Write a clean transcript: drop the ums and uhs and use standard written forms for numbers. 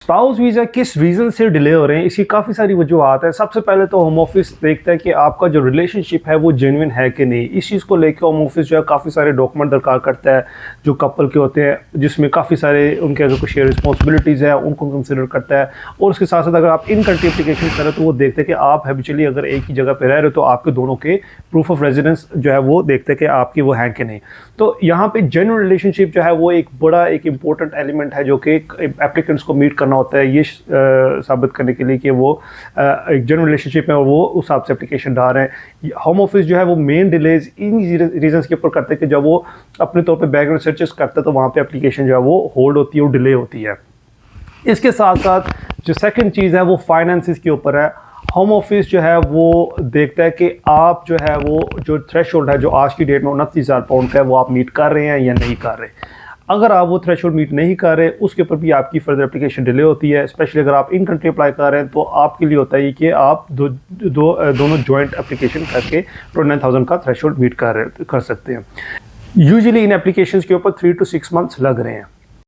Spouse visa किस reason से delay हो रहे हैं, इसकी काफ़ी सारी वजूहत है। सबसे पहले तो होम ऑफिस देखता है कि आपका जो रिलेशनशिप है वो जेन्युइन है कि नहीं। इस चीज़ को लेकर होम ऑफिस जो है काफ़ी सारे डॉक्यूमेंट दरकार करता है जो कपल के होते हैं, जिसमें काफ़ी सारे उनके अगर कुछ शेयर रिस्पॉन्सिबिलिटीज़ है उनको कंसिडर करता है। और उसके साथ साथ अगर आप इन कंट्री एप्लीकेशन करें तो वो देखते हैं कि आप हैबिचुअली अगर एक ही जगह पर रह रहे हो तो आपके दोनों के प्रूफ ऑफ रेजिडेंस जो है वो देखते हैं कि आपकी वो हैं कि नहीं। तो यहाँ पे जेन्युइन रिलेशनशिप जो है वो एक बड़ा एक इंपॉर्टेंट एलिमेंट है जो कि एप्लीकेंट्स को मीट करना होता है, ये साबित करने के लिए कि वो एक जेन्युइन रिलेशनशिप है और वो उस हिसाब से एप्लीकेशन डाल रहे हैं। होम ऑफिस जो है वो मेन डिलेज इन रीजंस के ऊपर करते हैं कि जब वो अपने तौर पे बैकग्राउंड सर्चेस करता है तो वहाँ पे एप्लीकेशन जो है वो होल्ड होती है और डिले होती है। इसके साथ साथ जो सेकंड चीज़ है वो फाइनेंसिस के ऊपर है। होम ऑफिस जो है वो देखता है कि आप जो है वो जो थ्रेशोल्ड है जो आज की डेट में 29,000 पाउंड का है वो आप मीट कर रहे हैं या नहीं कर रहे। अगर आप वो थ्रेशोल्ड मीट नहीं कर रहे उसके ऊपर भी आपकी फर्दर एप्लीकेशन डिले होती है। स्पेशली अगर आप इन कंट्री अप्लाई कर रहे हैं तो आपके लिए होता है कि आप दोनों जॉइंट एप्लीकेशन करके 29,000 का थ्रेशोल्ड मीट कर सकते हैं। यूजुअली इन एप्लीकेशंस के ऊपर 3 to 6 मंथ्स लग रहे हैं।